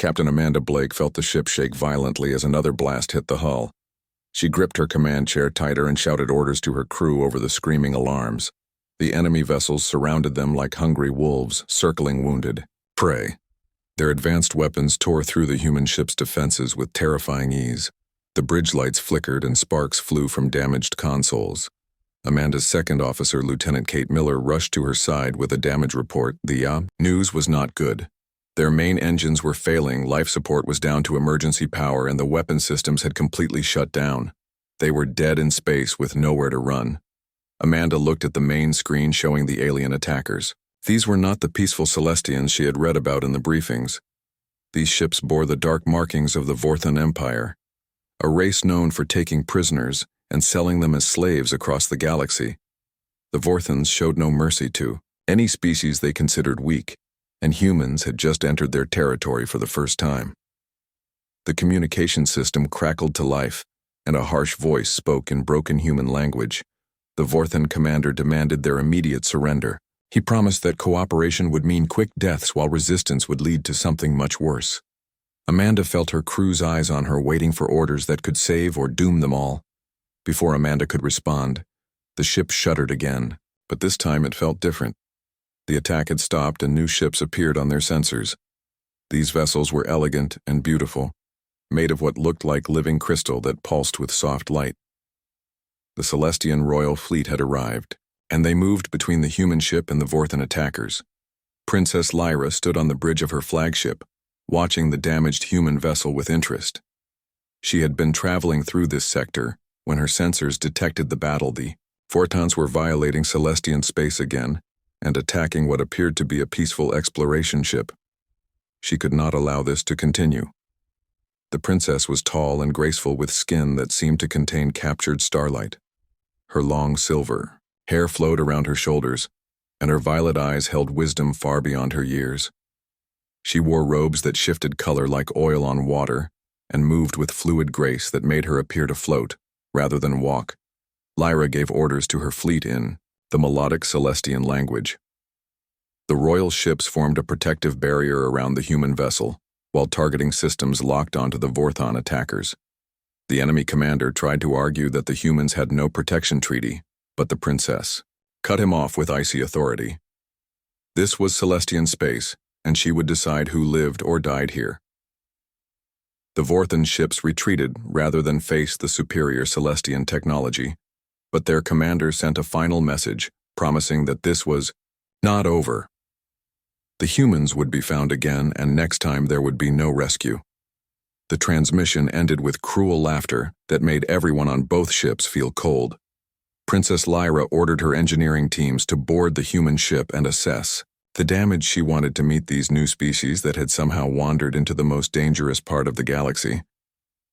Captain Amanda Blake felt the ship shake violently as another blast hit the hull. She gripped her command chair tighter and shouted orders to her crew over the screaming alarms. The enemy vessels surrounded them like hungry wolves, circling wounded prey. Their advanced weapons tore through the human ship's defenses with terrifying ease. The bridge lights flickered and sparks flew from damaged consoles. Amanda's second officer, Lieutenant Kate Miller, rushed to her side with a damage report. The news was not good. Their main engines were failing, life support was down to emergency power, and the weapon systems had completely shut down. They were dead in space with nowhere to run. Amanda looked at the main screen showing the alien attackers. These were not the peaceful Celestians she had read about in the briefings. These ships bore the dark markings of the Vorthan Empire, a race known for taking prisoners and selling them as slaves across the galaxy. The Vorthans showed no mercy to any species they considered weak, and humans had just entered their territory for the first time. The communication system crackled to life, and a harsh voice spoke in broken human language. The Vorthan commander demanded their immediate surrender. He promised that cooperation would mean quick deaths while resistance would lead to something much worse. Amanda felt her crew's eyes on her, waiting for orders that could save or doom them all. Before Amanda could respond, the ship shuddered again, but this time it felt different. The attack had stopped and new ships appeared on their sensors. These vessels were elegant and beautiful, made of what looked like living crystal that pulsed with soft light. The Celestian royal fleet had arrived, and they moved between the human ship and the Vorthan attackers. Princess Lyra stood on the bridge of her flagship, watching the damaged human vessel with interest. She had been traveling through this sector when her sensors detected the battle. The Vortans were violating Celestian space again and attacking what appeared to be a peaceful exploration ship. She could not allow this to continue. The princess was tall and graceful with skin that seemed to contain captured starlight. Her long silver hair flowed around her shoulders, and her violet eyes held wisdom far beyond her years. She wore robes that shifted color like oil on water and moved with fluid grace that made her appear to float rather than walk. Lyra gave orders to her fleet in the melodic Celestian language. The royal ships formed a protective barrier around the human vessel, while targeting systems locked onto the Vorthan attackers. The enemy commander tried to argue that the humans had no protection treaty, but the princess cut him off with icy authority. This was Celestian space, and she would decide who lived or died here. The Vorthan ships retreated rather than face the superior Celestian technology, but their commander sent a final message promising that this was not over. The humans would be found again, and next time there would be no rescue. The transmission ended with cruel laughter that made everyone on both ships feel cold. Princess Lyra ordered her engineering teams to board the human ship and assess the damage. She wanted to meet these new species that had somehow wandered into the most dangerous part of the galaxy.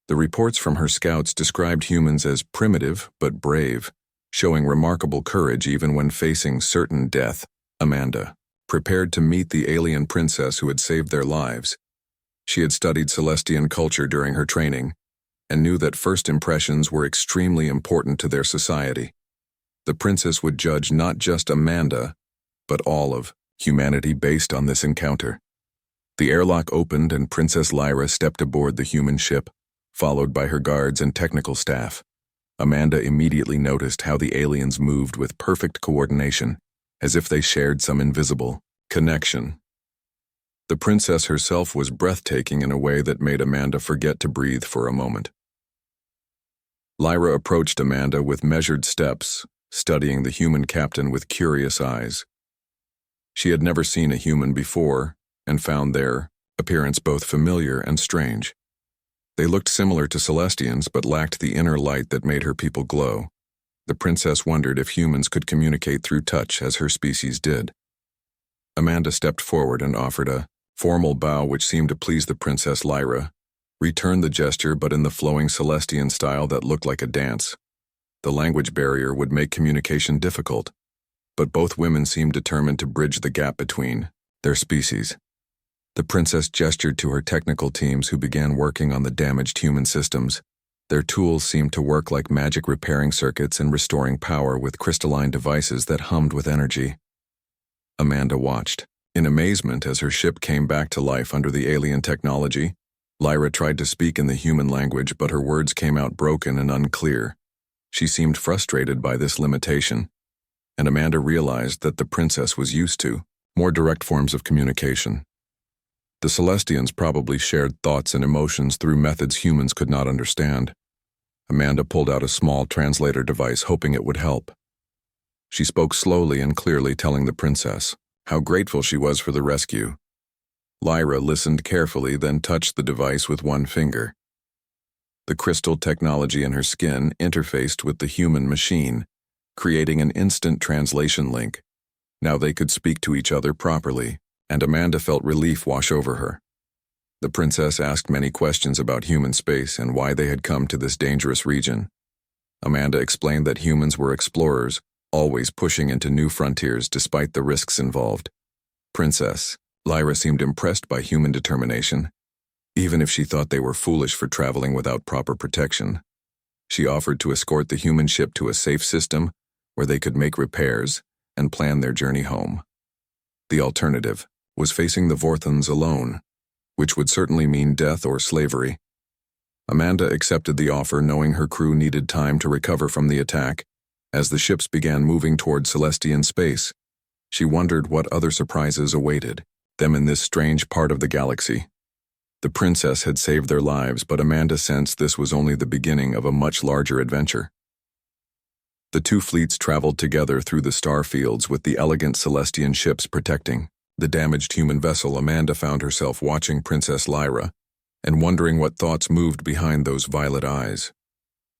The reports from her scouts described humans as primitive but brave, showing remarkable courage even when facing certain death. Amanda prepared to meet the alien princess who had saved their lives. She had studied Celestian culture during her training and knew that first impressions were extremely important to their society. The princess would judge not just Amanda, but all of humanity based on this encounter. The airlock opened and Princess Lyra stepped aboard the human ship, followed by her guards and technical staff. Amanda immediately noticed how the aliens moved with perfect coordination, as if they shared some invisible connection. The princess herself was breathtaking in a way that made Amanda forget to breathe for a moment. Lyra approached Amanda with measured steps, studying the human captain with curious eyes. She had never seen a human before and found their appearance both familiar and strange. They looked similar to Celestians but lacked the inner light that made her people glow. The princess wondered if humans could communicate through touch as her species did. Amanda stepped forward and offered a formal bow which seemed to please the Princess Lyra, returned the gesture but in the flowing Celestian style that looked like a dance. The language barrier would make communication difficult, but both women seemed determined to bridge the gap between their species. The princess gestured to her technical teams who began working on the damaged human systems. Their tools seemed to work like magic, repairing circuits and restoring power with crystalline devices that hummed with energy. Amanda watched In amazement as her ship came back to life under the alien technology, Lyra tried to speak in the human language, but her words came out broken and unclear. She seemed frustrated by this limitation, and Amanda realized that the princess was used to more direct forms of communication. The Celestians probably shared thoughts and emotions through methods humans could not understand. Amanda pulled out a small translator device, hoping it would help. She spoke slowly and clearly, telling the princess how grateful she was for the rescue. Lyra listened carefully, then touched the device with one finger. The crystal technology in her skin interfaced with the human machine, creating an instant translation link. Now they could speak to each other properly, and Amanda felt relief wash over her. The princess asked many questions about human space and why they had come to this dangerous region. Amanda explained that humans were explorers, always pushing into new frontiers despite the risks involved. Princess, Lyra seemed impressed by human determination, even if she thought they were foolish for traveling without proper protection. She offered to escort the human ship to a safe system where they could make repairs and plan their journey home. The alternative was facing the Vorthons alone, which would certainly mean death or slavery. Amanda accepted the offer, knowing her crew needed time to recover from the attack. As the ships began moving toward Celestian space, she wondered what other surprises awaited them in this strange part of the galaxy. The princess had saved their lives, but Amanda sensed this was only the beginning of a much larger adventure. The two fleets traveled together through the star fields, with the elegant Celestian ships protecting the damaged human vessel. Amanda found herself watching Princess Lyra and wondering what thoughts moved behind those violet eyes.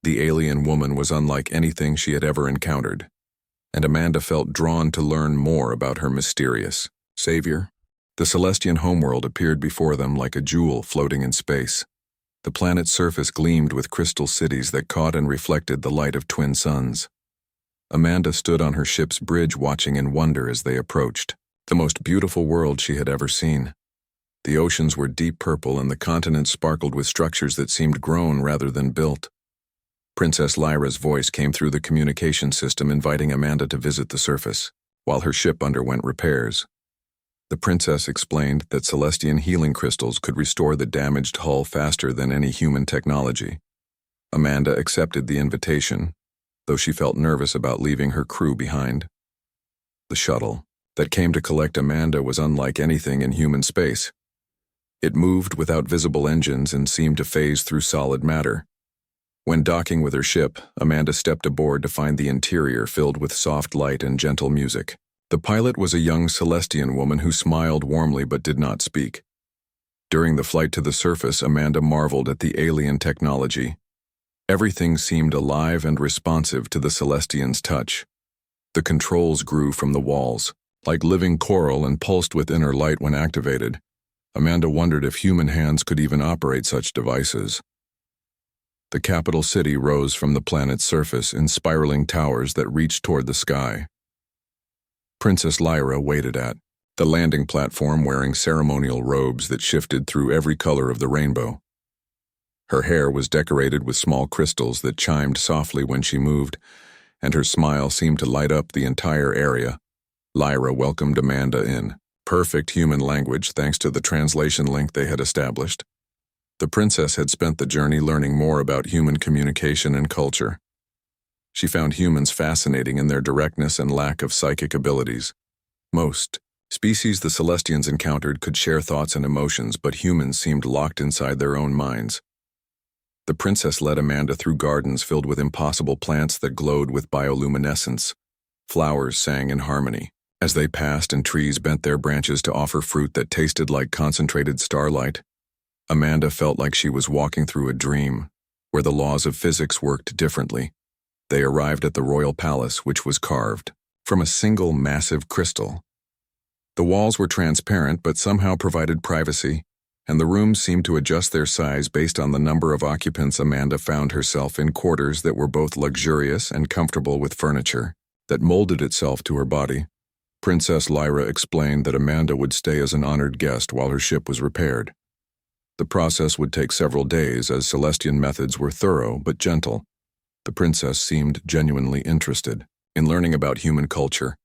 The alien woman was unlike anything she had ever encountered, and Amanda felt drawn to learn more about her mysterious savior. The Celestian homeworld appeared before them like a jewel floating in space. The planet's surface gleamed with crystal cities that caught and reflected the light of twin suns. Amanda stood on her ship's bridge, watching in wonder as they approached the most beautiful world she had ever seen. The oceans were deep purple, and the continents sparkled with structures that seemed grown rather than built. Princess Lyra's voice came through the communication system, inviting Amanda to visit the surface, while her ship underwent repairs. The princess explained that Celestian healing crystals could restore the damaged hull faster than any human technology. Amanda accepted the invitation, though she felt nervous about leaving her crew behind. The shuttle that came to collect Amanda was unlike anything in human space. It moved without visible engines and seemed to phase through solid matter. When docking with her ship, Amanda stepped aboard to find the interior filled with soft light and gentle music. The pilot was a young Celestian woman who smiled warmly but did not speak. During the flight to the surface, Amanda marveled at the alien technology. Everything seemed alive and responsive to the Celestians' touch. The controls grew from the walls, like living coral, and pulsed with inner light when activated. Amanda wondered if human hands could even operate such devices. The capital city rose from the planet's surface in spiraling towers that reached toward the sky. Princess Lyra waited at the landing platform, wearing ceremonial robes that shifted through every color of the rainbow. Her hair was decorated with small crystals that chimed softly when she moved, and her smile seemed to light up the entire area. Lyra welcomed Amanda in perfect human language thanks to the translation link they had established. The princess had spent the journey learning more about human communication and culture. She found humans fascinating in their directness and lack of psychic abilities. Most species the Celestians encountered could share thoughts and emotions, but humans seemed locked inside their own minds. The princess led Amanda through gardens filled with impossible plants that glowed with bioluminescence. Flowers sang in harmony as they passed, and trees bent their branches to offer fruit that tasted like concentrated starlight. Amanda felt like she was walking through a dream, where the laws of physics worked differently. They arrived at the royal palace, which was carved from a single massive crystal. The walls were transparent but somehow provided privacy, and the rooms seemed to adjust their size based on the number of occupants. Amanda found herself in quarters that were both luxurious and comfortable, with furniture that molded itself to her body. Princess Lyra explained that Amanda would stay as an honored guest while her ship was repaired. The process would take several days, as Celestian methods were thorough but gentle. The princess seemed genuinely interested in learning about human culture,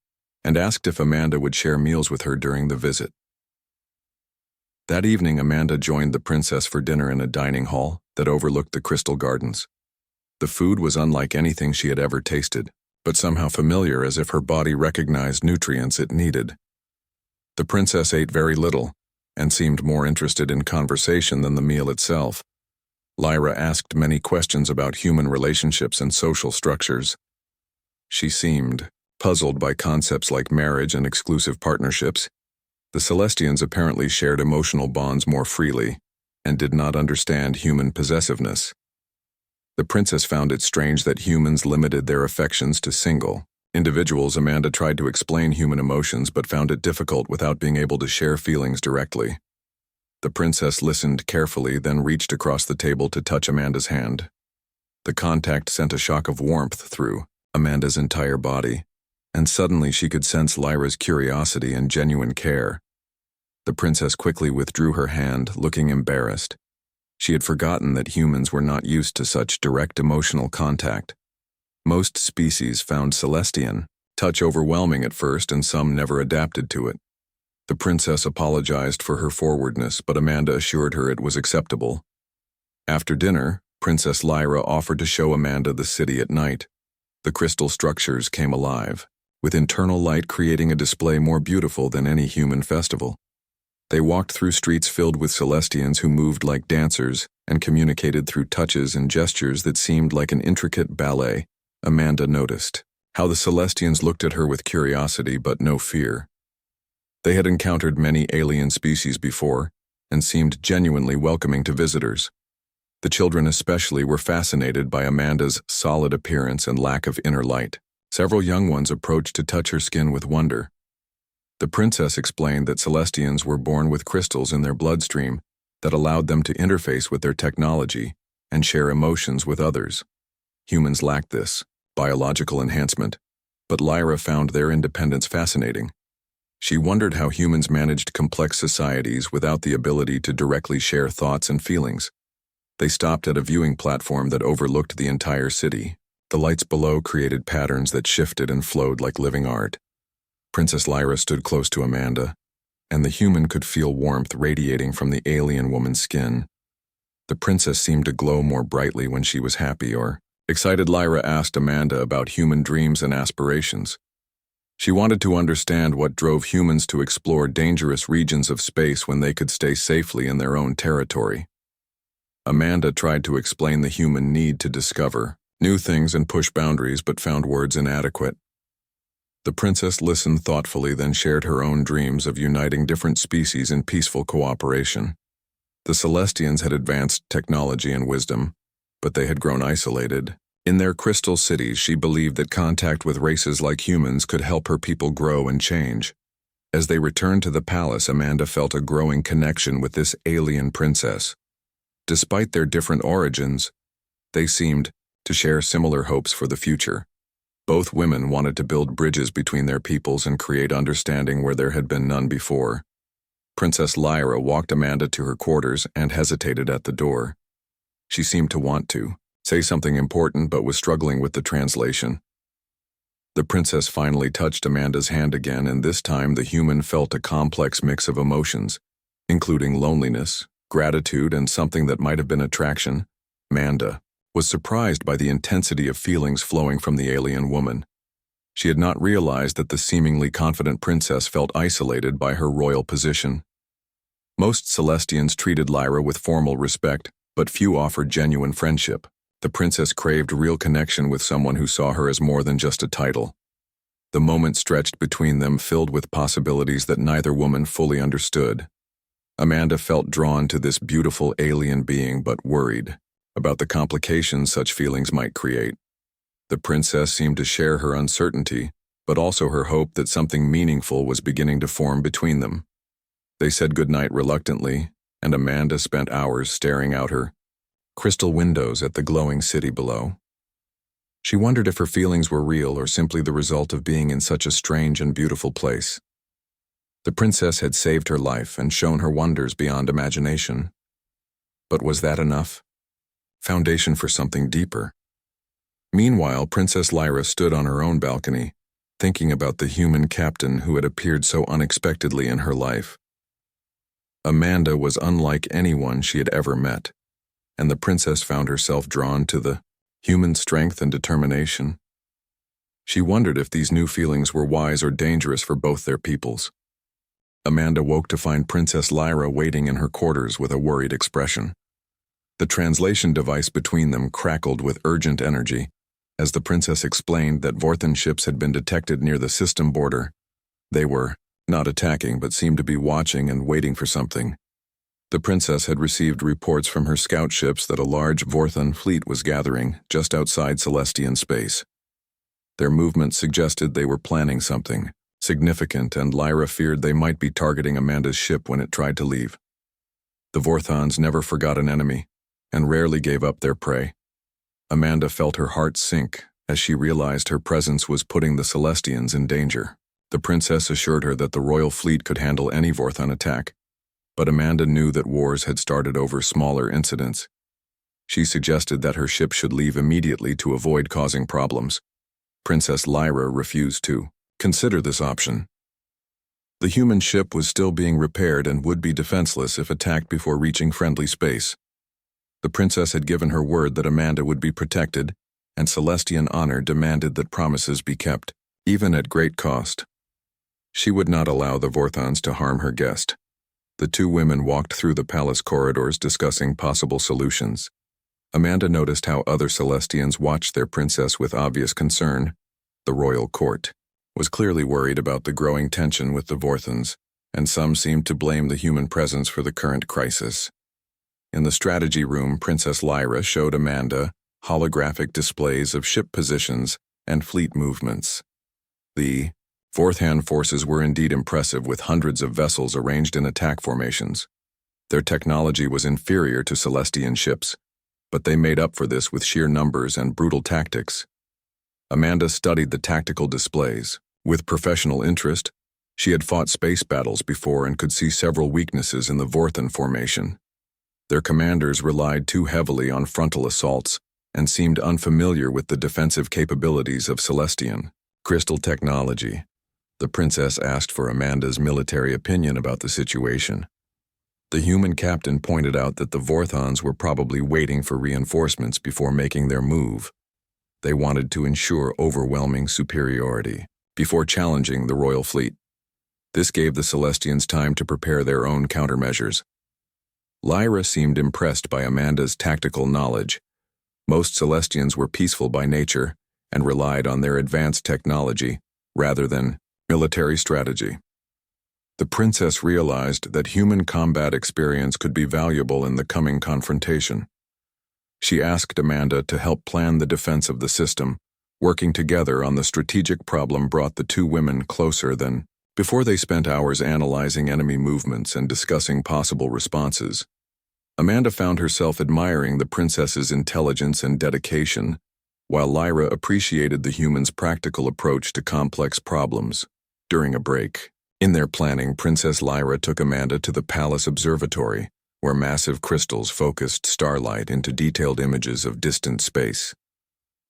and asked if Amanda would share meals with her during the visit. That evening, Amanda joined the princess for dinner in a dining hall that overlooked the Crystal Gardens. The food was unlike anything she had ever tasted, but somehow familiar, as if her body recognized nutrients it needed. The princess ate very little and seemed more interested in conversation than the meal itself. Lyra asked many questions about human relationships and social structures. She seemed puzzled by concepts like marriage and exclusive partnerships. The Celestians apparently shared emotional bonds more freely and did not understand human possessiveness. The princess found it strange that humans limited their affections to single individuals. Amanda tried to explain human emotions but found it difficult without being able to share feelings directly. The princess listened carefully, then reached across the table to touch Amanda's hand. The contact sent a shock of warmth through Amanda's entire body, and suddenly she could sense Lyra's curiosity and genuine care. The princess quickly withdrew her hand, looking embarrassed. She had forgotten that humans were not used to such direct emotional contact. Most species found Celestian touch overwhelming at first, and some never adapted to it. The princess apologized for her forwardness, but Amanda assured her it was acceptable. After dinner, Princess Lyra offered to show Amanda the city at night. The crystal structures came alive, with internal light creating a display more beautiful than any human festival. They walked through streets filled with Celestians who moved like dancers and communicated through touches and gestures that seemed like an intricate ballet. Amanda noticed how the Celestians looked at her with curiosity but no fear. They had encountered many alien species before and seemed genuinely welcoming to visitors. The children especially were fascinated by Amanda's solid appearance and lack of inner light. Several young ones approached to touch her skin with wonder. The princess explained that Celestians were born with crystals in their bloodstream that allowed them to interface with their technology and share emotions with others. Humans lacked this biological enhancement, but Lyra found their independence fascinating. She wondered how humans managed complex societies without the ability to directly share thoughts and feelings. They stopped at a viewing platform that overlooked the entire city. The lights below created patterns that shifted and flowed like living art. Princess Lyra stood close to Amanda, and the human could feel warmth radiating from the alien woman's skin. The princess seemed to glow more brightly when she was happy or excited. Lyra asked Amanda about human dreams and aspirations. She wanted to understand what drove humans to explore dangerous regions of space when they could stay safely in their own territory. Amanda tried to explain the human need to discover new things and push boundaries, but found words inadequate. The princess listened thoughtfully, then shared her own dreams of uniting different species in peaceful cooperation. The Celestians had advanced technology and wisdom, but they had grown isolated. In their crystal cities, she believed that contact with races like humans could help her people grow and change. As they returned to the palace, Amanda felt a growing connection with this alien princess. Despite their different origins, they seemed to share similar hopes for the future. Both women wanted to build bridges between their peoples and create understanding where there had been none before. Princess Lyra walked Amanda to her quarters and hesitated at the door. She seemed to want to say something important but was struggling with the translation. The princess finally touched Amanda's hand again, and this time the human felt a complex mix of emotions, including loneliness, gratitude, and something that might have been attraction. Amanda was surprised by the intensity of feelings flowing from the alien woman. She had not realized that the seemingly confident princess felt isolated by her royal position. Most Celestians treated Lyra with formal respect, but few offered genuine friendship. The princess craved real connection with someone who saw her as more than just a title. The moment stretched between them, filled with possibilities that neither woman fully understood. Amanda felt drawn to this beautiful alien being, but worried about the complications such feelings might create. The princess seemed to share her uncertainty, but also her hope that something meaningful was beginning to form between them. They said goodnight reluctantly, and Amanda spent hours staring out her crystal windows at the glowing city below. She wondered if her feelings were real or simply the result of being in such a strange and beautiful place. The princess had saved her life and shown her wonders beyond imagination. But was that enough? Foundation for something deeper. Meanwhile, Princess Lyra stood on her own balcony, thinking about the human captain who had appeared so unexpectedly in her life. Amanda was unlike anyone she had ever met, and the princess found herself drawn to the human strength and determination. She wondered if these new feelings were wise or dangerous for both their peoples. Amanda woke to find Princess Lyra waiting in her quarters with a worried expression. The translation device between them crackled with urgent energy as the princess explained that Vorthan ships had been detected near the system border. They were not attacking but seemed to be watching and waiting for something. The princess had received reports from her scout ships that a large Vorthan fleet was gathering just outside Celestian space. Their movements suggested they were planning something significant, and Lyra feared they might be targeting Amanda's ship when it tried to leave. The Vorthans never forgot an enemy, and rarely gave up their prey. Amanda felt her heart sink as she realized her presence was putting the Celestians in danger. The princess assured her that the royal fleet could handle any Vorthan attack, but Amanda knew that wars had started over smaller incidents. She suggested that her ship should leave immediately to avoid causing problems. Princess Lyra refused to consider this option. The human ship was still being repaired and would be defenseless if attacked before reaching friendly space. The princess had given her word that Amanda would be protected, and Celestian honor demanded that promises be kept, even at great cost. She would not allow the Vorthans to harm her guest. The two women walked through the palace corridors discussing possible solutions. Amanda noticed how other Celestians watched their princess with obvious concern. The royal court was clearly worried about the growing tension with the Vorthans, and some seemed to blame the human presence for the current crisis. In the strategy room, Princess Lyra showed Amanda holographic displays of ship positions and fleet movements. The Vorthan forces were indeed impressive, with hundreds of vessels arranged in attack formations. Their technology was inferior to Celestian ships, but they made up for this with sheer numbers and brutal tactics. Amanda studied the tactical displays. With professional interest, she had fought space battles before and could see several weaknesses in the Vorthan formation. Their commanders relied too heavily on frontal assaults and seemed unfamiliar with the defensive capabilities of Celestian crystal technology. The princess asked for Amanda's military opinion about the situation. The human captain pointed out that the Vorthans were probably waiting for reinforcements before making their move. They wanted to ensure overwhelming superiority before challenging the royal fleet. This gave the Celestians time to prepare their own countermeasures. Lyra seemed impressed by Amanda's tactical knowledge. Most Celestians were peaceful by nature and relied on their advanced technology rather than military strategy. The princess realized that human combat experience could be valuable in the coming confrontation. She asked Amanda to help plan the defense of the system. Working together on the strategic problem brought the two women closer than before. They spent hours analyzing enemy movements and discussing possible responses. Amanda found herself admiring the princess's intelligence and dedication, while Lyra appreciated the human's practical approach to complex problems. During a break in their planning, Princess Lyra took Amanda to the palace observatory, where massive crystals focused starlight into detailed images of distant space.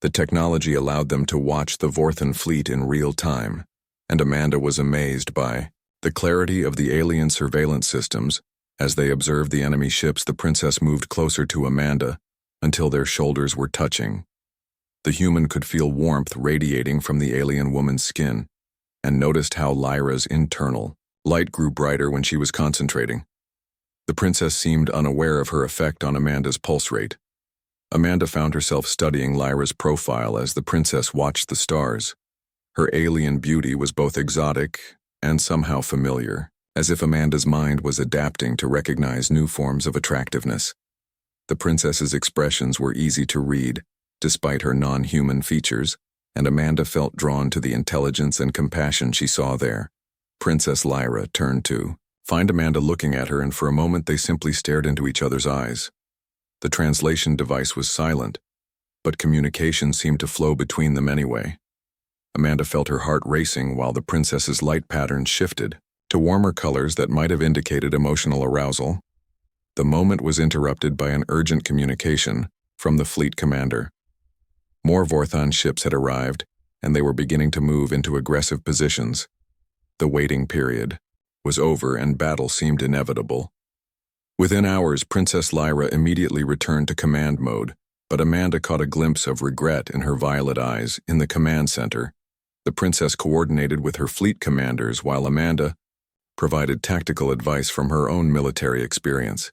The technology allowed them to watch the Vorthan fleet in real time, and Amanda was amazed by the clarity of the alien surveillance systems. As they observed the enemy ships, the princess moved closer to Amanda until their shoulders were touching. The human could feel warmth radiating from the alien woman's skin, and noticed how Lyra's internal light grew brighter when she was concentrating. The princess seemed unaware of her effect on Amanda's pulse rate. Amanda found herself studying Lyra's profile as the princess watched the stars. Her alien beauty was both exotic and somehow familiar, as if Amanda's mind was adapting to recognize new forms of attractiveness. The princess's expressions were easy to read, despite her non-human features, and Amanda felt drawn to the intelligence and compassion she saw there. Princess Lyra turned to find Amanda looking at her, and for a moment they simply stared into each other's eyes. The translation device was silent, but communication seemed to flow between them anyway. Amanda felt her heart racing while the princess's light patterns shifted to warmer colors that might have indicated emotional arousal. The moment was interrupted by an urgent communication from the fleet commander. More Vorthan ships had arrived, and they were beginning to move into aggressive positions. The waiting period was over and battle seemed inevitable. Within hours, Princess Lyra immediately returned to command mode, but Amanda caught a glimpse of regret in her violet eyes in the command center. The princess coordinated with her fleet commanders while Amanda provided tactical advice from her own military experience.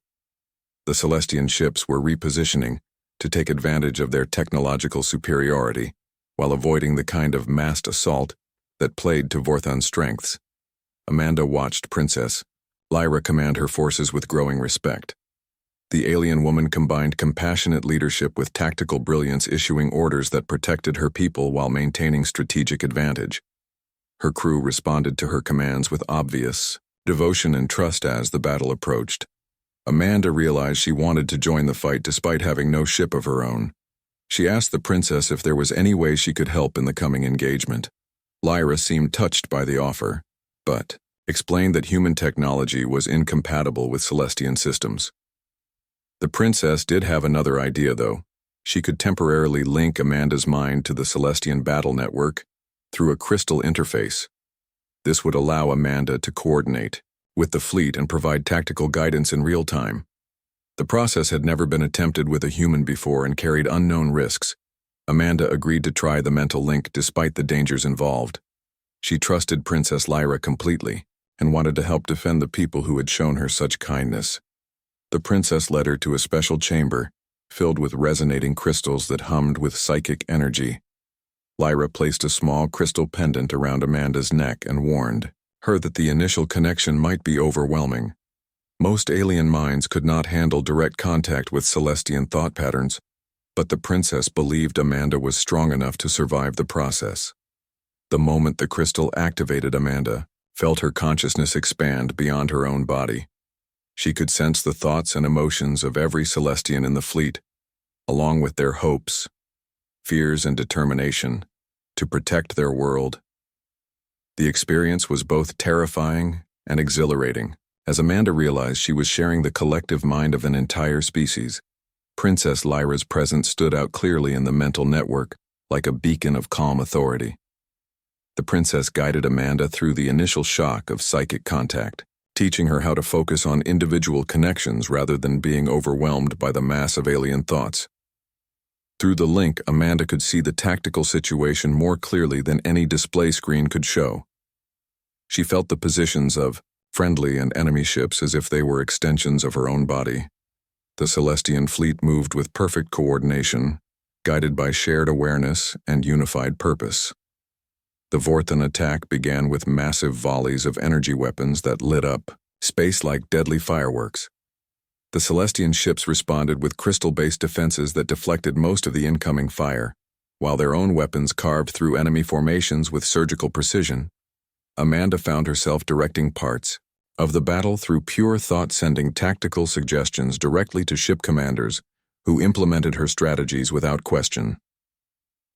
The Celestian ships were repositioning to take advantage of their technological superiority while avoiding the kind of massed assault that played to Vorthon's strengths. Amanda watched Princess Lyra command her forces with growing respect. The alien woman combined compassionate leadership with tactical brilliance, issuing orders that protected her people while maintaining strategic advantage. Her crew responded to her commands with obvious devotion and trust as the battle approached. Amanda realized she wanted to join the fight despite having no ship of her own. She asked the princess if there was any way she could help in the coming engagement. Lyra seemed touched by the offer, but explained that human technology was incompatible with Celestian systems. The princess did have another idea, though. She could temporarily link Amanda's mind to the Celestian battle network through a crystal interface. This would allow Amanda to coordinate with the fleet and provide tactical guidance in real time. The process had never been attempted with a human before and carried unknown risks. Amanda agreed to try the mental link despite the dangers involved. She trusted Princess Lyra completely and wanted to help defend the people who had shown her such kindness. The princess led her to a special chamber filled with resonating crystals that hummed with psychic energy. Lyra placed a small crystal pendant around Amanda's neck and warned her that the initial connection might be overwhelming. Most alien minds could not handle direct contact with Celestian thought patterns, but the princess believed Amanda was strong enough to survive the process. The moment the crystal activated, Amanda felt her consciousness expand beyond her own body. She could sense the thoughts and emotions of every Celestian in the fleet, along with their hopes, fears, and determination to protect their world. The experience was both terrifying and exhilarating, as Amanda realized she was sharing the collective mind of an entire species. Princess Lyra's presence stood out clearly in the mental network, like a beacon of calm authority. The princess guided Amanda through the initial shock of psychic contact, teaching her how to focus on individual connections rather than being overwhelmed by the mass of alien thoughts. Through the link, Amanda could see the tactical situation more clearly than any display screen could show. She felt the positions of friendly and enemy ships as if they were extensions of her own body. The Celestian fleet moved with perfect coordination, guided by shared awareness and unified purpose. The Vorthon attack began with massive volleys of energy weapons that lit up space like deadly fireworks. The Celestian ships responded with crystal-based defenses that deflected most of the incoming fire, while their own weapons carved through enemy formations with surgical precision. Amanda found herself directing parts of the battle through pure thought, sending tactical suggestions directly to ship commanders who implemented her strategies without question.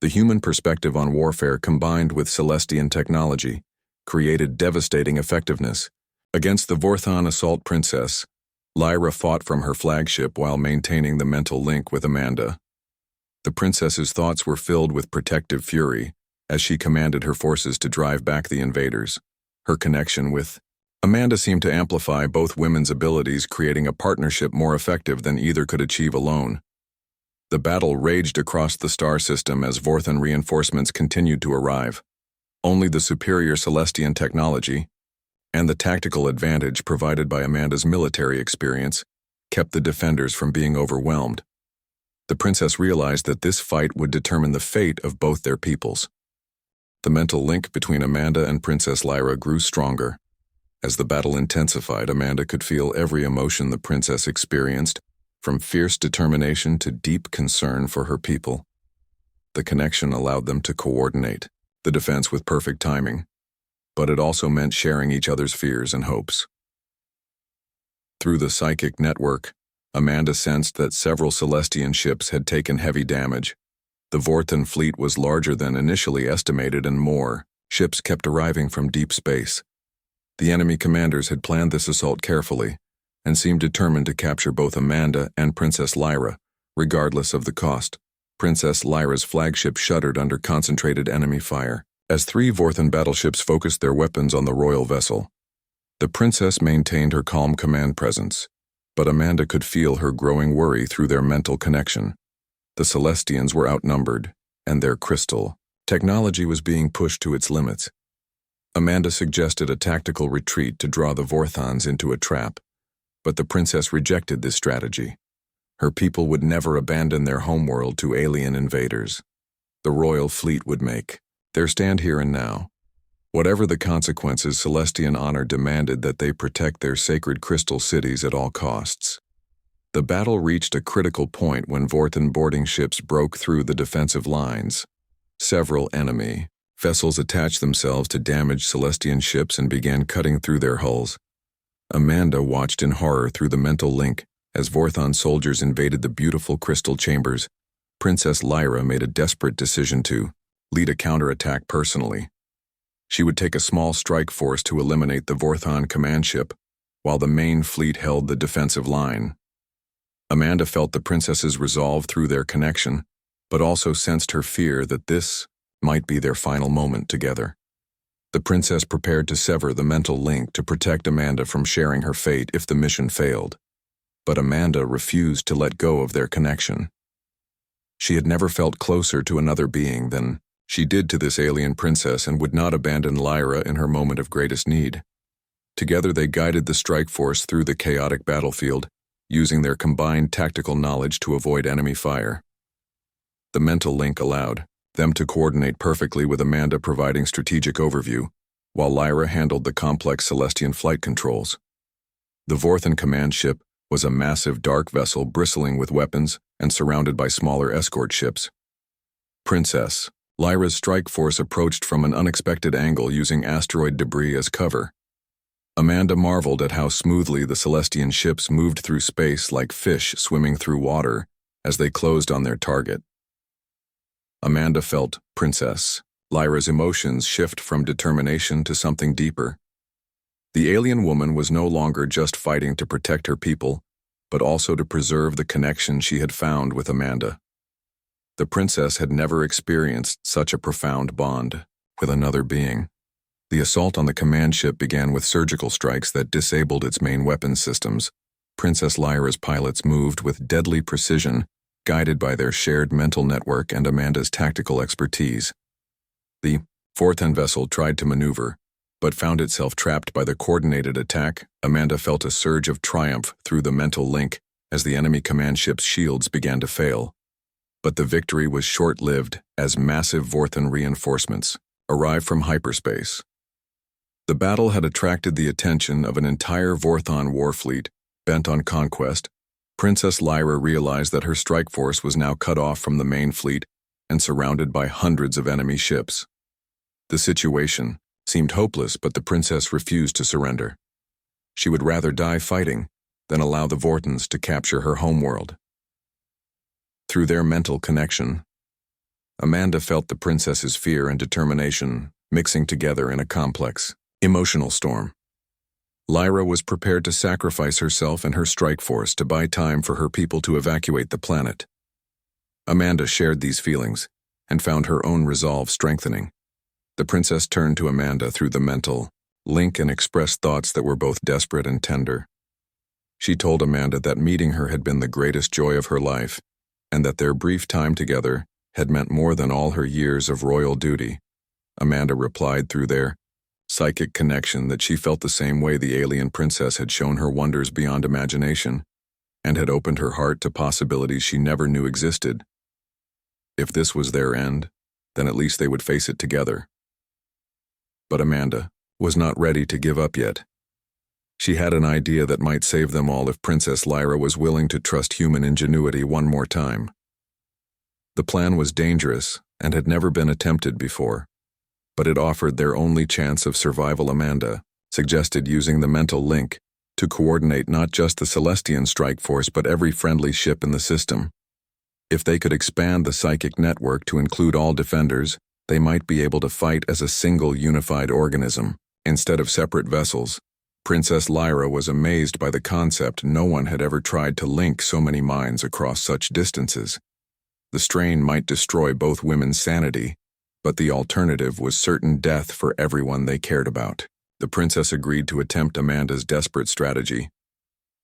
The human perspective on warfare combined with Celestian technology created devastating effectiveness. Against the Vorthon assault princess, Lyra fought from her flagship while maintaining the mental link with Amanda. The princess's thoughts were filled with protective fury as she commanded her forces to drive back the invaders. Her connection with Amanda seemed to amplify both women's abilities, creating a partnership more effective than either could achieve alone. The battle raged across the star system as Vorthon reinforcements continued to arrive. Only the superior Celestian technology and the tactical advantage provided by Amanda's military experience kept the defenders from being overwhelmed. The princess realized that this fight would determine the fate of both their peoples. The mental link between Amanda and Princess Lyra grew stronger. As the battle intensified, Amanda could feel every emotion the princess experienced, from fierce determination to deep concern for her people. The connection allowed them to coordinate the defense with perfect timing, but it also meant sharing each other's fears and hopes. Through the psychic network, Amanda sensed that several Celestian ships had taken heavy damage. The Vorthon fleet was larger than initially estimated, and more ships kept arriving from deep space. The enemy commanders had planned this assault carefully and seemed determined to capture both Amanda and Princess Lyra, regardless of the cost. Princess Lyra's flagship shuddered under concentrated enemy fire, as 3 Vorthan battleships focused their weapons on the royal vessel. The princess maintained her calm command presence, but Amanda could feel her growing worry through their mental connection. The Celestians were outnumbered, and their crystal technology was being pushed to its limits. Amanda suggested a tactical retreat to draw the Vorthons into a trap, but the princess rejected this strategy. Her people would never abandon their homeworld to alien invaders. The royal fleet would make their stand here and now. Whatever the consequences, Celestian honor demanded that they protect their sacred crystal cities at all costs. The battle reached a critical point when Vorthan boarding ships broke through the defensive lines. Several enemy vessels attached themselves to damaged Celestian ships and began cutting through their hulls. Amanda watched in horror through the mental link as Vorthon soldiers invaded the beautiful crystal chambers. Princess Lyra made a desperate decision to lead a counterattack personally. She would take a small strike force to eliminate the Vorthon command ship, while the main fleet held the defensive line. Amanda felt the princess's resolve through their connection, but also sensed her fear that this might be their final moment together. The princess prepared to sever the mental link to protect Amanda from sharing her fate if the mission failed. But Amanda refused to let go of their connection. She had never felt closer to another being than she did to this alien princess and would not abandon Lyra in her moment of greatest need. Together they guided the strike force through the chaotic battlefield, using their combined tactical knowledge to avoid enemy fire. The mental link allowed them to coordinate perfectly, with Amanda providing strategic overview, while Lyra handled the complex Celestian flight controls. The Vorthan command ship was a massive dark vessel bristling with weapons and surrounded by smaller escort ships. Princess Lyra's strike force approached from an unexpected angle using asteroid debris as cover. Amanda marveled at how smoothly the Celestian ships moved through space like fish swimming through water as they closed on their target. Amanda felt Princess Lyra's emotions shift from determination to something deeper. The alien woman was no longer just fighting to protect her people, but also to preserve the connection she had found with Amanda. The princess had never experienced such a profound bond with another being. The assault on the command ship began with surgical strikes that disabled its main weapons systems. Princess Lyra's pilots moved with deadly precision, guided by their shared mental network and Amanda's tactical expertise. The Vorthan vessel tried to maneuver, but found itself trapped by the coordinated attack. Amanda felt a surge of triumph through the mental link as the enemy command ship's shields began to fail. But the victory was short-lived as massive Vorthan reinforcements arrived from hyperspace. The battle had attracted the attention of an entire Vorthon war fleet bent on conquest. Princess Lyra realized that her strike force was now cut off from the main fleet and surrounded by hundreds of enemy ships. The situation seemed hopeless, but the princess refused to surrender. She would rather die fighting than allow the Vorthons to capture her homeworld. Through their mental connection, Amanda felt the princess's fear and determination mixing together in a complex, emotional storm. Lyra was prepared to sacrifice herself and her strike force to buy time for her people to evacuate the planet. Amanda shared these feelings and found her own resolve strengthening. The princess turned to Amanda through the mental link and expressed thoughts that were both desperate and tender. She told Amanda that meeting her had been the greatest joy of her life, and that their brief time together had meant more than all her years of royal duty. Amanda replied through their psychic connection that she felt the same way the alien princess had shown her wonders beyond imagination, and had opened her heart to possibilities she never knew existed. If this was their end, then at least they would face it together. But Amanda was not ready to give up yet. She had an idea that might save them all if Princess Lyra was willing to trust human ingenuity one more time. The plan was dangerous and had never been attempted before, but it offered their only chance of survival. Amanda suggested using the mental link to coordinate not just the Celestian strike force but every friendly ship in the system. If they could expand the psychic network to include all defenders, they might be able to fight as a single unified organism, instead of separate vessels. Princess Lyra was amazed by the concept. No one had ever tried to link so many minds across such distances. The strain might destroy both women's sanity, but the alternative was certain death for everyone they cared about. The princess agreed to attempt Amanda's desperate strategy.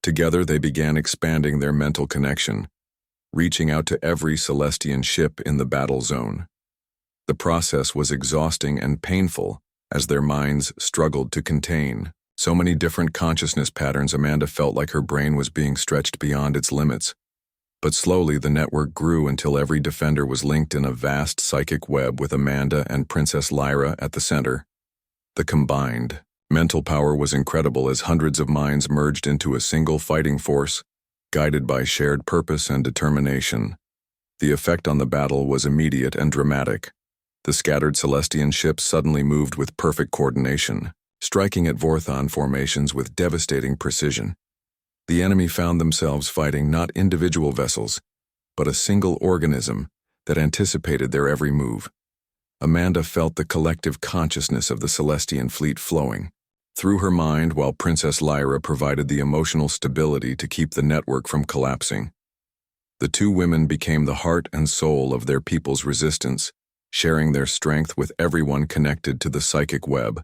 Together they began expanding their mental connection, reaching out to every Celestian ship in the battle zone. The process was exhausting and painful as their minds struggled to contain so many different consciousness patterns. Amanda felt like her brain was being stretched beyond its limits. But slowly the network grew until every defender was linked in a vast psychic web with Amanda and Princess Lyra at the center. The combined mental power was incredible as hundreds of minds merged into a single fighting force, guided by shared purpose and determination. The effect on the battle was immediate and dramatic. The scattered Celestian ships suddenly moved with perfect coordination, striking at Vorthon formations with devastating precision. The enemy found themselves fighting not individual vessels, but a single organism that anticipated their every move. Amanda felt the collective consciousness of the Celestian fleet flowing through her mind, while Princess Lyra provided the emotional stability to keep the network from collapsing. The two women became the heart and soul of their people's resistance, sharing their strength with everyone connected to the psychic web.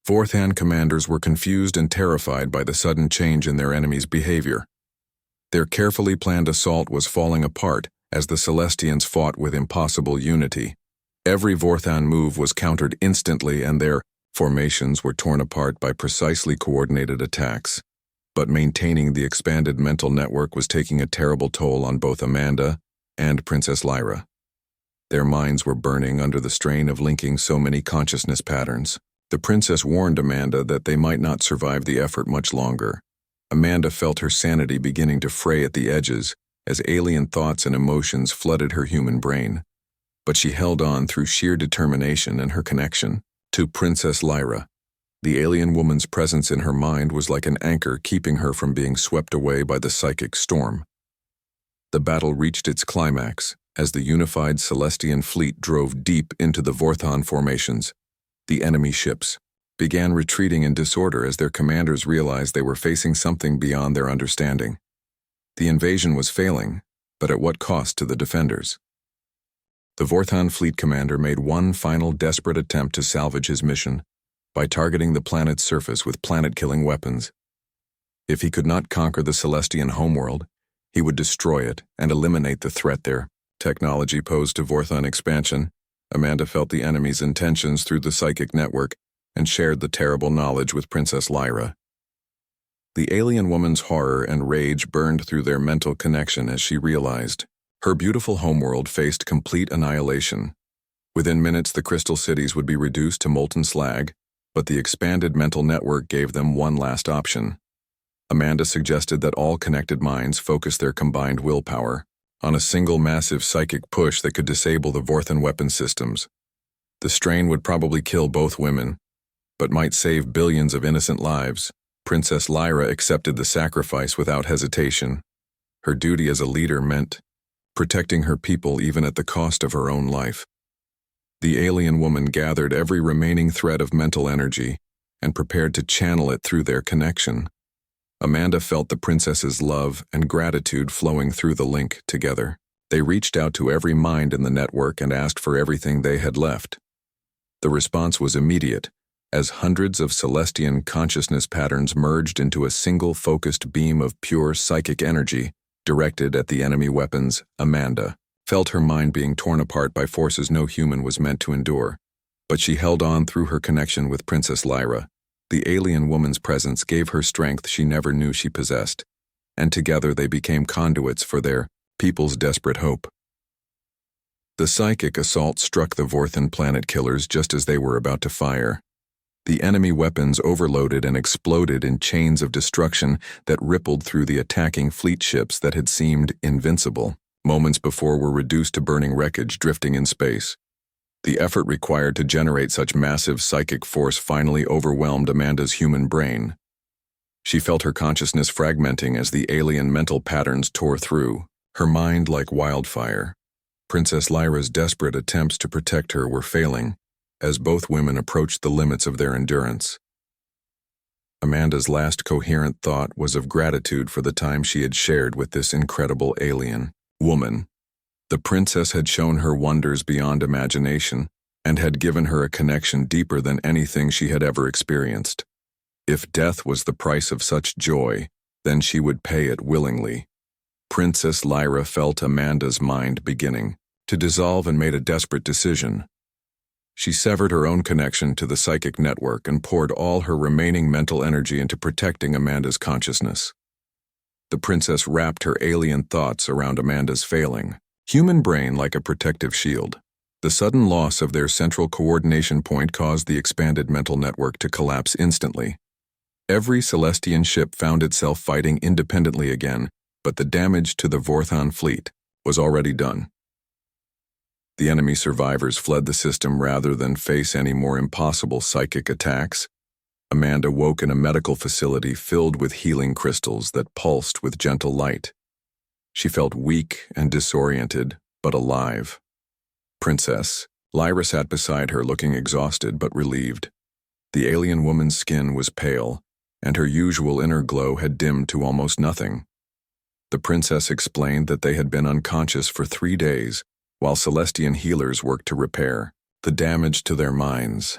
Vorthon commanders were confused and terrified by the sudden change in their enemy's behavior. Their carefully planned assault was falling apart as the Celestians fought with impossible unity. Every Vorthon move was countered instantly and their formations were torn apart by precisely coordinated attacks. But maintaining the expanded mental network was taking a terrible toll on both Amanda and Princess Lyra. Their minds were burning under the strain of linking so many consciousness patterns. The princess warned Amanda that they might not survive the effort much longer. Amanda felt her sanity beginning to fray at the edges as alien thoughts and emotions flooded her human brain. But she held on through sheer determination and her connection to Princess Lyra. The alien woman's presence in her mind was like an anchor keeping her from being swept away by the psychic storm. The battle reached its climax as the unified Celestian fleet drove deep into the Vorthon formations. The enemy ships began retreating in disorder as their commanders realized they were facing something beyond their understanding. The invasion was failing, but at what cost to the defenders? The Vorthon fleet commander made one final desperate attempt to salvage his mission by targeting the planet's surface with planet-killing weapons. If he could not conquer the Celestian homeworld, he would destroy it and eliminate the threat their technology posed to Vorthon expansion. Amanda felt the enemy's intentions through the psychic network and shared the terrible knowledge with Princess Lyra. The alien woman's horror and rage burned through their mental connection as she realized her beautiful homeworld faced complete annihilation. Within minutes, the crystal cities would be reduced to molten slag, but the expanded mental network gave them one last option. Amanda suggested that all connected minds focus their combined willpower on a single massive psychic push that could disable the Vorthon weapon systems. The strain would probably kill both women, but might save billions of innocent lives. Princess Lyra accepted the sacrifice without hesitation. Her duty as a leader meant protecting her people even at the cost of her own life. The alien woman gathered every remaining thread of mental energy and prepared to channel it through their connection. Amanda felt the princess's love and gratitude flowing through the link together. They reached out to every mind in the network and asked for everything they had left. The response was immediate, as hundreds of Celestian consciousness patterns merged into a single focused beam of pure psychic energy directed at the enemy weapons. Amanda felt her mind being torn apart by forces no human was meant to endure, but she held on through her connection with Princess Lyra. The alien woman's presence gave her strength she never knew she possessed, and together they became conduits for their people's desperate hope. The psychic assault struck the Vorthon planet killers just as they were about to fire. The enemy weapons overloaded and exploded in chains of destruction that rippled through the attacking fleet ships that had seemed invincible moments before were reduced to burning wreckage drifting in space. The effort required to generate such massive psychic force finally overwhelmed Amanda's human brain. She felt her consciousness fragmenting as the alien mental patterns tore through, her mind like wildfire. Princess Lyra's desperate attempts to protect her were failing, as both women approached the limits of their endurance. Amanda's last coherent thought was of gratitude for the time she had shared with this incredible alien woman. The princess had shown her wonders beyond imagination and had given her a connection deeper than anything she had ever experienced. If death was the price of such joy, then she would pay it willingly. Princess Lyra felt Amanda's mind beginning to dissolve and made a desperate decision. She severed her own connection to the psychic network and poured all her remaining mental energy into protecting Amanda's consciousness. The princess wrapped her alien thoughts around Amanda's failing human brain like a protective shield. The sudden loss of their central coordination point caused the expanded mental network to collapse instantly. Every Celestian ship found itself fighting independently again, but the damage to the Vorthon fleet was already done. The enemy survivors fled the system rather than face any more impossible psychic attacks. Amanda woke in a medical facility filled with healing crystals that pulsed with gentle light. She felt weak and disoriented, but alive. Princess Lyra sat beside her looking exhausted but relieved. The alien woman's skin was pale, and her usual inner glow had dimmed to almost nothing. The princess explained that they had been unconscious for 3 days, while Celestian healers worked to repair the damage to their minds.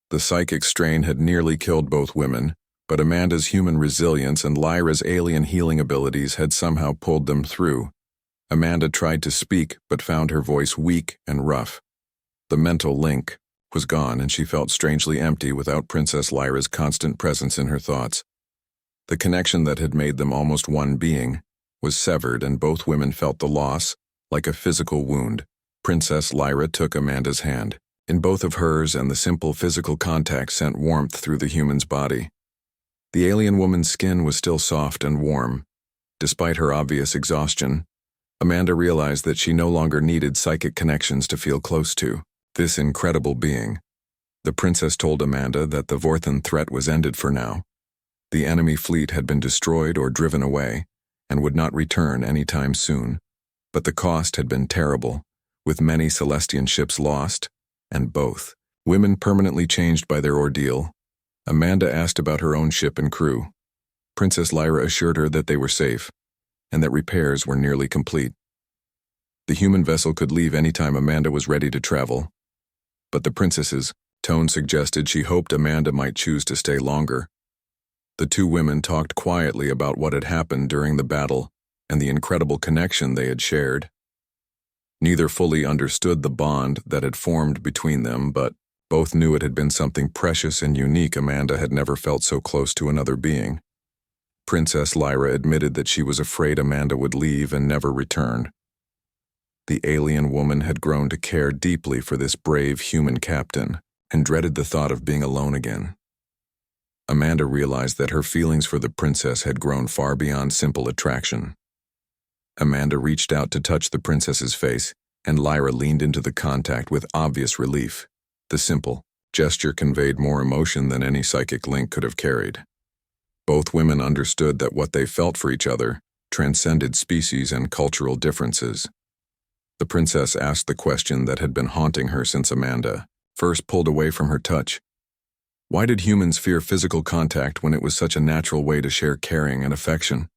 The psychic strain had nearly killed both women, but Amanda's human resilience and Lyra's alien healing abilities had somehow pulled them through. Amanda tried to speak, but found her voice weak and rough. The mental link was gone, and she felt strangely empty without Princess Lyra's constant presence in her thoughts. The connection that had made them almost one being was severed, and both women felt the loss like a physical wound. Princess Lyra took Amanda's hand in both of hers, and the simple physical contact sent warmth through the human's body. The alien woman's skin was still soft and warm. Despite her obvious exhaustion, Amanda realized that she no longer needed psychic connections to feel close to this incredible being. The princess told Amanda that the Vorthon threat was ended for now. The enemy fleet had been destroyed or driven away, and would not return anytime soon. But the cost had been terrible, with many Celestian ships lost, and both women permanently changed by their ordeal. Amanda asked about her own ship and crew. Princess Lyra assured her that they were safe, and that repairs were nearly complete. The human vessel could leave anytime Amanda was ready to travel, but the princess's tone suggested she hoped Amanda might choose to stay longer. The two women talked quietly about what had happened during the battle and the incredible connection they had shared. Neither fully understood the bond that had formed between them, but both knew it had been something precious and unique. Amanda had never felt so close to another being. Princess Lyra admitted that she was afraid Amanda would leave and never return. The alien woman had grown to care deeply for this brave human captain and dreaded the thought of being alone again. Amanda realized that her feelings for the princess had grown far beyond simple attraction. Amanda reached out to touch the princess's face, and Lyra leaned into the contact with obvious relief. The simple gesture conveyed more emotion than any psychic link could have carried. Both women understood that what they felt for each other transcended species and cultural differences. The princess asked the question that had been haunting her since Amanda first pulled away from her touch. Why did humans fear physical contact when it was such a natural way to share caring and affection?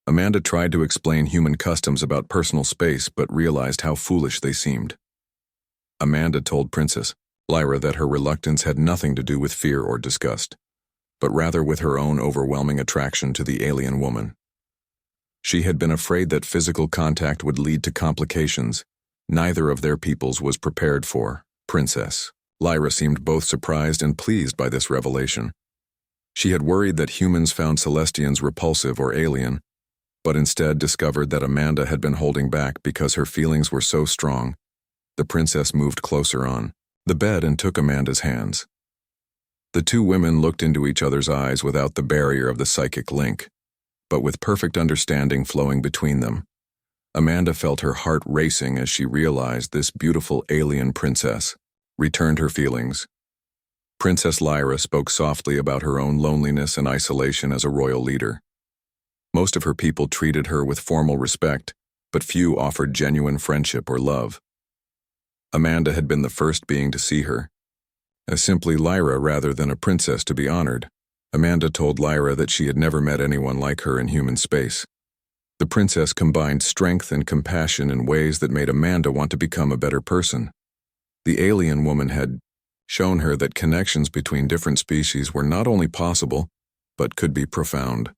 Amanda tried to explain human customs about personal space, but realized how foolish they seemed. Amanda told Princess Lyra that her reluctance had nothing to do with fear or disgust, but rather with her own overwhelming attraction to the alien woman. She had been afraid that physical contact would lead to complications neither of their peoples was prepared for. Princess Lyra seemed both surprised and pleased by this revelation. She had worried that humans found Celestians repulsive or alien, but instead discovered that Amanda had been holding back because her feelings were so strong. The princess moved closer on the bed and took Amanda's hands. The two women looked into each other's eyes without the barrier of the psychic link, but with perfect understanding flowing between them. Amanda felt her heart racing as she realized this beautiful alien princess returned her feelings. Princess Lyra spoke softly about her own loneliness and isolation as a royal leader. Most of her people treated her with formal respect, but few offered genuine friendship or love. Amanda had been the first being to see her, as simply Lyra rather than a princess to be honored. Amanda told Lyra that she had never met anyone like her in human space. The princess combined strength and compassion in ways that made Amanda want to become a better person. The alien woman had shown her that connections between different species were not only possible, but could be profound.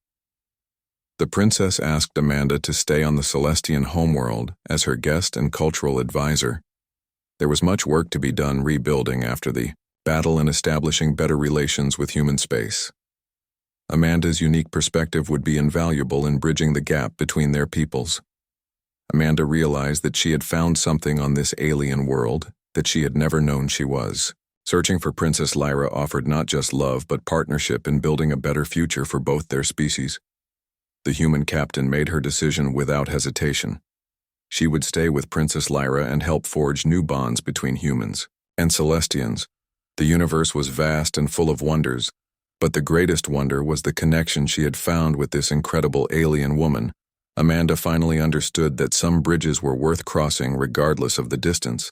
The princess asked Amanda to stay on the Celestian homeworld as her guest and cultural advisor. There was much work to be done rebuilding after the battle and establishing better relations with human space. Amanda's unique perspective would be invaluable in bridging the gap between their peoples. Amanda realized that she had found something on this alien world that she had never known she was. Searching for Princess Lyra offered not just love but partnership in building a better future for both their species. The human captain made her decision without hesitation. She would stay with Princess Lyra and help forge new bonds between humans and Celestians. The universe was vast and full of wonders, but the greatest wonder was the connection she had found with this incredible alien woman. Amanda finally understood that some bridges were worth crossing regardless of the distance.